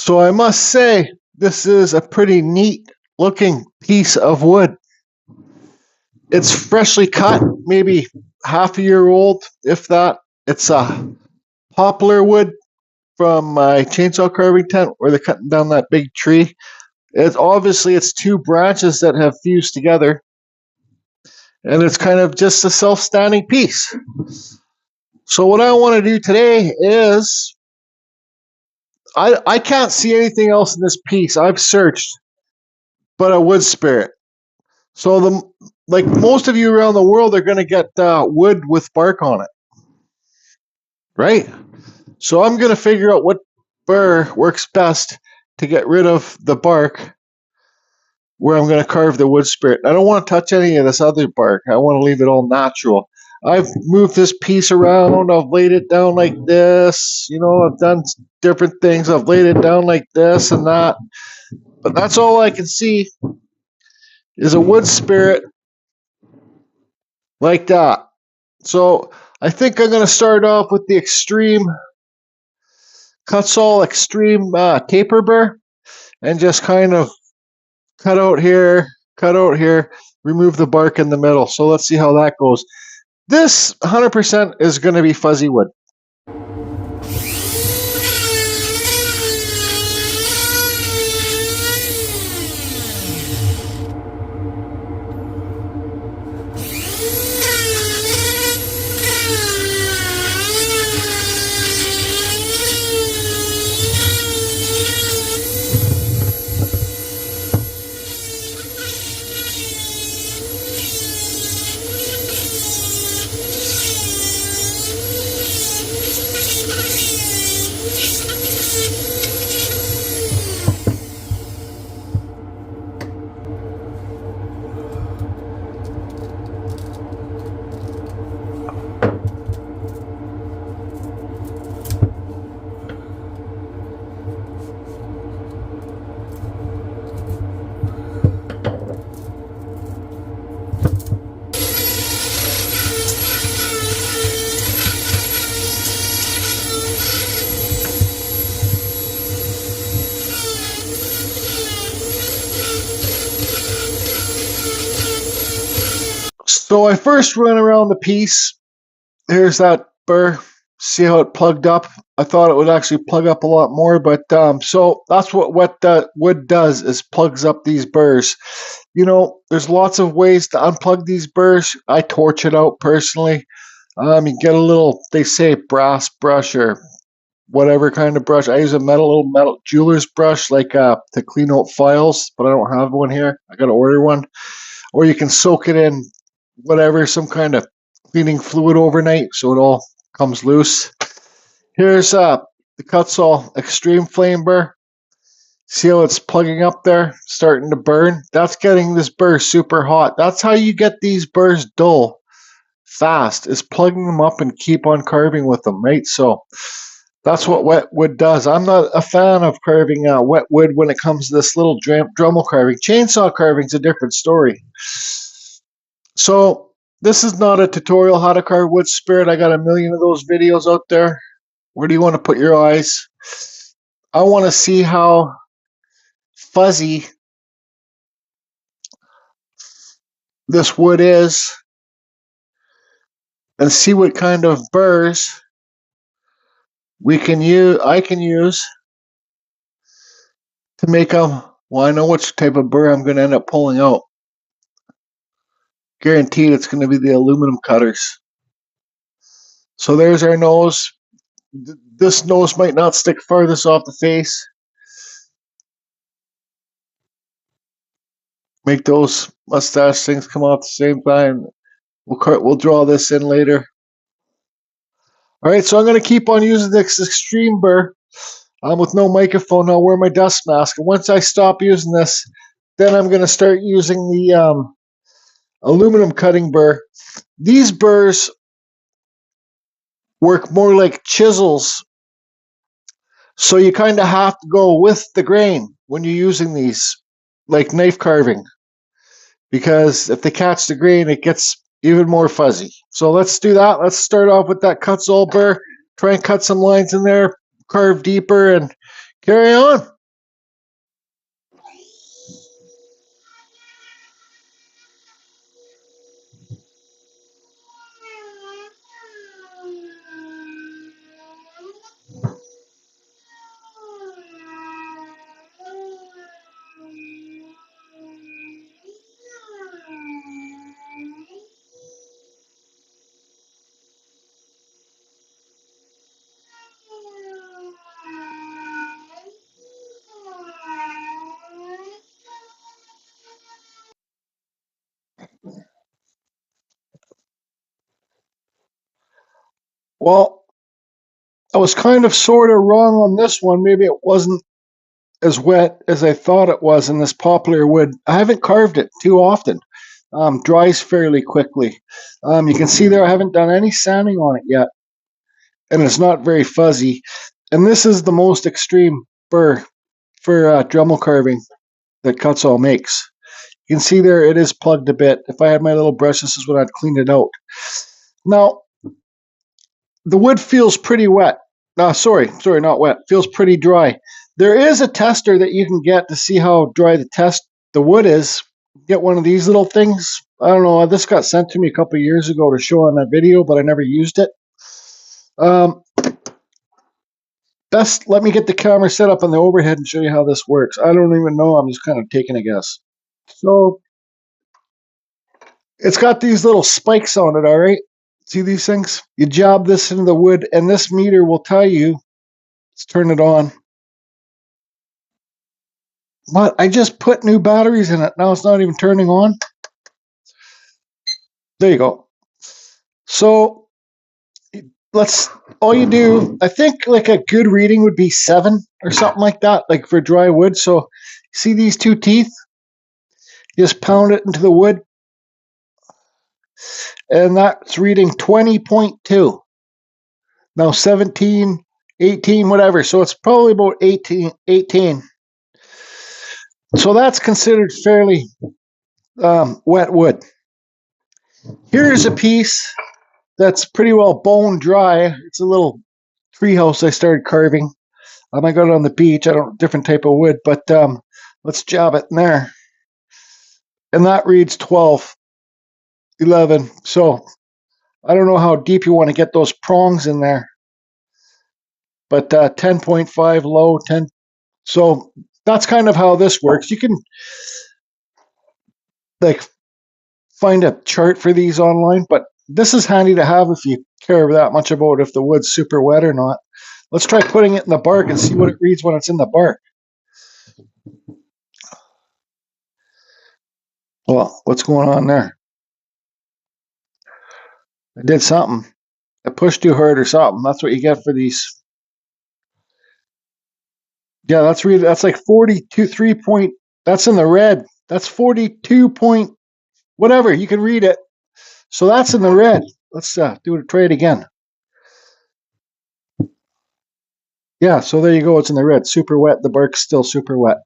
So I must say, this is a pretty neat looking piece of wood. It's freshly cut, maybe half a year old, if that. It's a poplar wood from my chainsaw carving tent where they're cutting down that big tree. It's two branches that have fused together, and it's kind of just a self-standing piece. So what I want to do today is, I can't see anything else in this piece. I've searched, but a wood spirit. So like most of you around the world are going to get wood with bark on it, right? So I'm going to figure out what burr works best to get rid of the bark where I'm going to carve the wood spirit. I don't want to touch any of this other bark. I want to leave it all natural. I've moved this piece around. I've laid it down like this. I've done different things. I've laid it down like this and that. But that's all I can see is a wood spirit like that. So I think I'm going to start off with the extreme Kutzall extreme taper burr and just kind of cut out here, remove the bark in the middle. So let's see how that goes. This 100% is going to be fuzzy wood. So I first run around the piece. Here's that burr. See how it plugged up? I thought it would actually plug up a lot more, but so that's what wood does, is plugs up these burrs. There's lots of ways to unplug these burrs. I torch it out personally. You get a little, they say, brass brush or whatever kind of brush. I use a little metal jeweler's brush, like to clean out files, but I don't have one here. I gotta order one. Or you can soak it in whatever, some kind of cleaning fluid overnight so it all comes loose. Here's the Kutzall Extreme Flame Burr. See how it's plugging up there, starting to burn? That's getting this burr super hot. That's how you get these burrs dull fast, is plugging them up and keep on carving with them, right? So that's what wet wood does. I'm not a fan of carving wet wood when it comes to this little Dremel carving. Chainsaw carving's a different story. So this is not a tutorial how to carve wood spirit. I got a million of those videos out there. Where do you want to put your eyes? I want to see how fuzzy this wood is and see what kind of burrs I can use to make them. Well, I know which type of burr I'm going to end up pulling out. Guaranteed it's going to be the aluminum cutters. So there's our nose. This nose might not stick farthest off the face. Make those mustache things come off at the same time. We'll draw this in later. All right, so I'm going to keep on using this extreme burr with no microphone. I'll wear my dust mask. And once I stop using this, then I'm going to start using the aluminum cutting burr. These burrs work more like chisels, so you kind of have to go with the grain when you're using these, like knife carving, because if they catch the grain, it gets even more fuzzy. So let's do that. Let's start off with that Kutzall burr, try and cut some lines in there, carve deeper, and carry on. Well, I was kind of sort of wrong on this one. Maybe it wasn't as wet as I thought it was in this poplar wood. I haven't carved it too often. Dries fairly quickly. You can see there I haven't done any sanding on it yet, and it's not very fuzzy. And this is the most extreme burr for Dremel carving that Kutzall makes. You can see there it is plugged a bit. If I had my little brush, this is what I'd clean it out. Now, the wood feels pretty wet. Sorry, not wet. Feels pretty dry. There is a tester that you can get to see how dry the wood is. Get one of these little things. I don't know. This got sent to me a couple of years ago to show on that video, but I never used it. Let me get the camera set up on the overhead and show you how this works. I don't even know. I'm just kind of taking a guess. So it's got these little spikes on it, all right? See these things? You jab this into the wood, and this meter will tell you, let's turn it on. But I just put new batteries in it. Now it's not even turning on. There you go. So all you do, I think like a good reading would be 7 or something like that, like for dry wood. So see these 2 teeth? You just pound it into the wood. And that's reading 20.2. Now 17, 18, whatever. So it's probably about 18. So that's considered fairly wet wood. Here's a piece that's pretty well bone dry. It's a little treehouse I started carving. I got it on the beach. I don't different type of wood, but let's jab it in there. And that reads 12, 11. So I don't know how deep you want to get those prongs in there, but 10.5 low, 10. So that's kind of how this works. You can like find a chart for these online, but this is handy to have if you care that much about if the wood's super wet or not. Let's try putting it in the bark and see what it reads when it's in the bark. Well, what's going on there? I did something. I pushed too hard or something. That's what you get for these. Yeah, that's like 42, 3 point. That's in the red. That's 42 point, whatever. You can read it. So that's in the red. Let's try it again. Yeah, so there you go. It's in the red. Super wet. The bark's still super wet.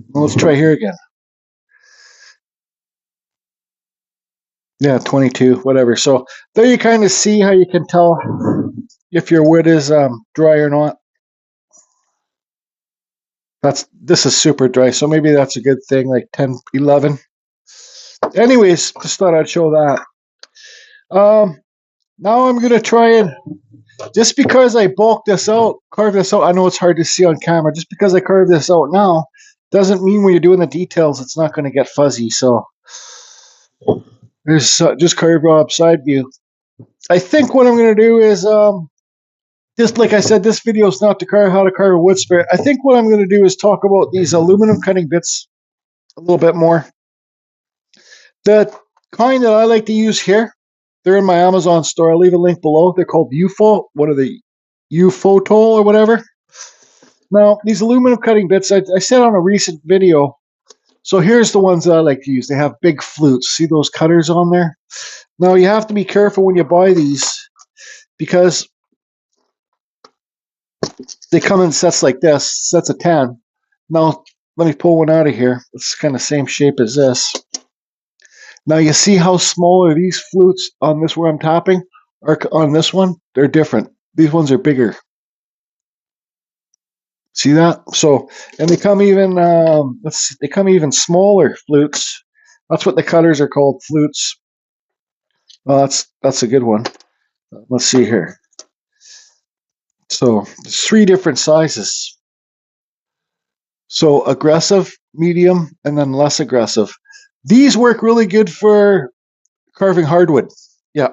Well, let's try here again. Yeah, 22, whatever. So there you kind of see how you can tell if your wood is dry or not. This is super dry, so maybe that's a good thing, like 10, 11. Anyways, just thought I'd show that. Now I'm going to try and, just because I carve this out, I know it's hard to see on camera, just because I carve this out now, doesn't mean when you're doing the details, it's not going to get fuzzy. So there's just carved up side view. I think what I'm going to do is, just like I said, this video is not to carve how to carve a wood spare. I think what I'm going to do is talk about these aluminum cutting bits a little bit more. The kind that I like to use here, they're in my Amazon store. I'll leave a link below. They're called UFO. What are they? UFO toll or whatever. Now, these aluminum cutting bits, I said on a recent video. So here's the ones that I like to use. They have big flutes. See those cutters on there? Now, you have to be careful when you buy these because they come in sets like this, sets of 10. Now, let me pull one out of here. It's kind of the same shape as this. Now, you see how small are these flutes on this where I'm tapping? Or on this one? They're different. These ones are bigger. See that? So, and they come even, they come even smaller flutes. That's what the cutters are called, flutes. Well, that's a good one. Let's see here. So, there's 3 different sizes. So, aggressive, medium, and then less aggressive. These work really good for carving hardwood. Yeah.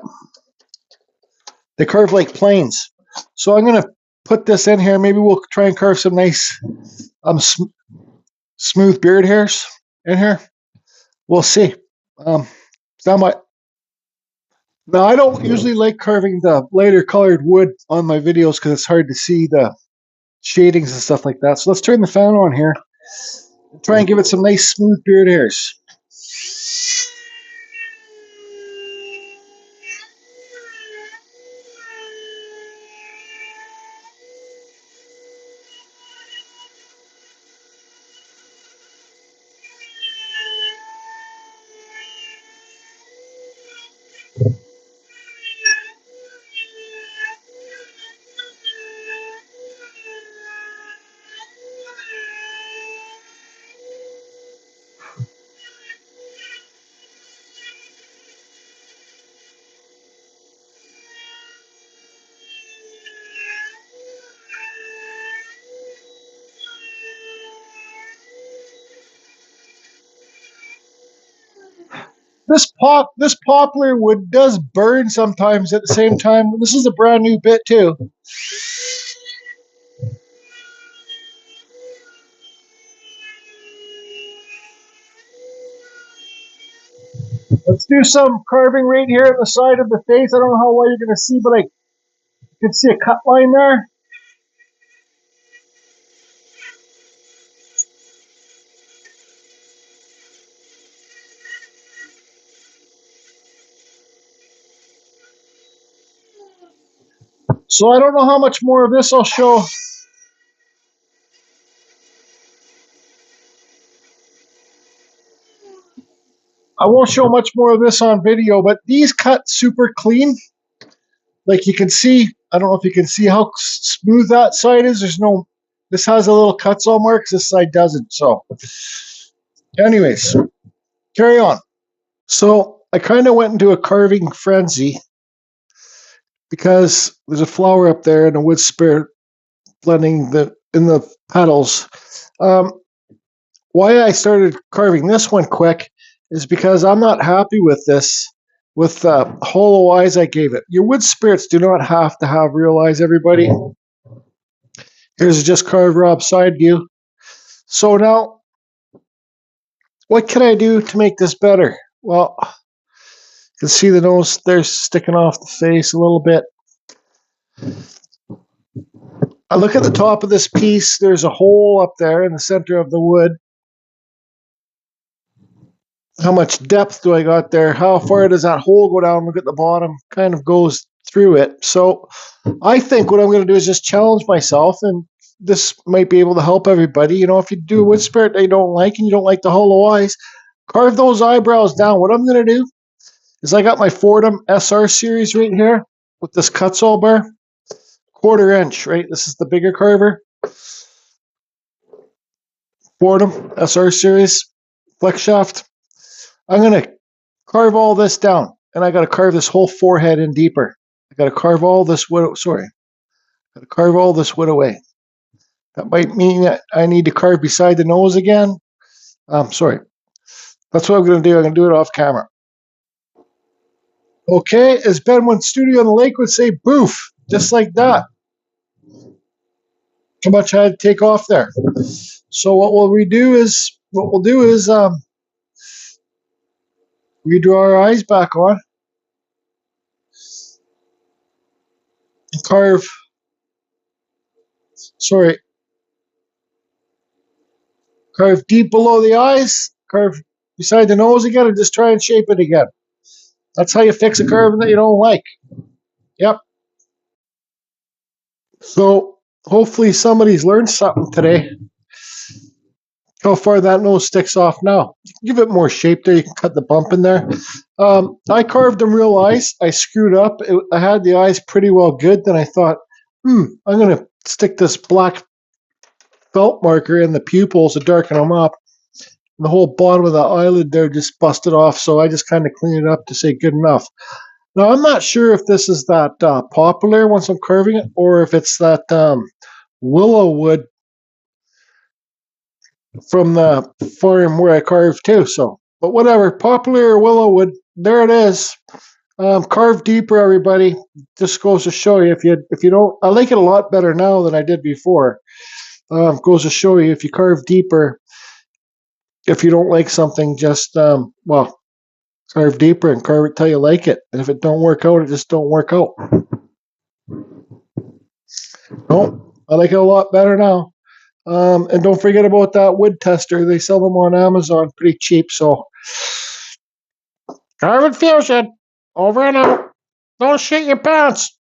They carve like planes. So I'm going to put this in here. Maybe we'll try and carve some nice smooth beard hairs in here. We'll see. Now Now, I don't usually like carving the lighter colored wood on my videos because it's hard to see the shadings and stuff like that. So let's turn the fan on here and try and give it some nice smooth beard hairs. This poplar wood does burn sometimes at the same time. This is a brand new bit too. Let's do some carving right here at the side of the face. I don't know how well you're going to see, but I can see a cut line there. So I don't know how much more of this I'll show. I won't show much more of this on video, but these cut super clean. Like you can see, I don't know if you can see how smooth that side is. This has a little Kutzall marks, this side doesn't. So anyways, carry on. So I kind of went into a carving frenzy because there's a flower up there and a wood spirit blending in the petals. Why I started carving this one quick is because I'm not happy with this, with the hollow eyes I gave it. Your wood spirits do not have to have real eyes, everybody. Here's just carved Rob side view. So now, what can I do to make this better? Well, you can see the nose there sticking off the face a little bit. I look at the top of this piece. There's a hole up there in the center of the wood. How much depth do I got there? How far does that hole go down? Look at the bottom, kind of goes through it. So I think what I'm going to do is just challenge myself, and this might be able to help everybody. You know, if you do a wood spirit that you don't like and you don't like the hollow eyes, carve those eyebrows down. What I'm going to do is I got my Fordham SR series right here with this Kutzall bar, 1/4 inch, right? This is the bigger carver. Fordham SR series, flex shaft. I'm going to carve all this down, and I got to carve this whole forehead in deeper. I got to carve all this wood. Sorry, got to carve all this wood away. That might mean that I need to carve beside the nose again. Sorry. That's what I'm going to do. I'm going to do it off camera. Okay, as Benwood Studio on the Lake would say, boof, just like that. How much I had to take off there. So what we'll do is redraw our eyes back on. And carve deep below the eyes, carve beside the nose again, and just try and shape it again. That's how you fix a curve that you don't like. Yep. So hopefully somebody's learned something today. How far that nose sticks off now. You can give it more shape there. You can cut the bump in there. I carved them real eyes. I screwed up. I had the eyes pretty well good. Then I thought, I'm going to stick this black felt marker in the pupils to darken them up. And the whole bottom of the eyelid there just busted off. So I just kind of cleaned it up to say good enough. Now, I'm not sure if this is that poplar once I'm carving it, or if it's that willow wood from the farm where I carved too. So, but whatever, poplar or willow wood, there it is. Carve deeper, everybody. Just goes to show you if you don't. I like it a lot better now than I did before. Goes to show you if you carve deeper. If you don't like something, just well, Carve deeper and carve it till you like it. And if it don't work out, it just don't work out. No, I like it a lot better now. And don't forget about that wood tester. They sell them on Amazon pretty cheap. So, Carbon Fusion, over and out. Don't shit your pants.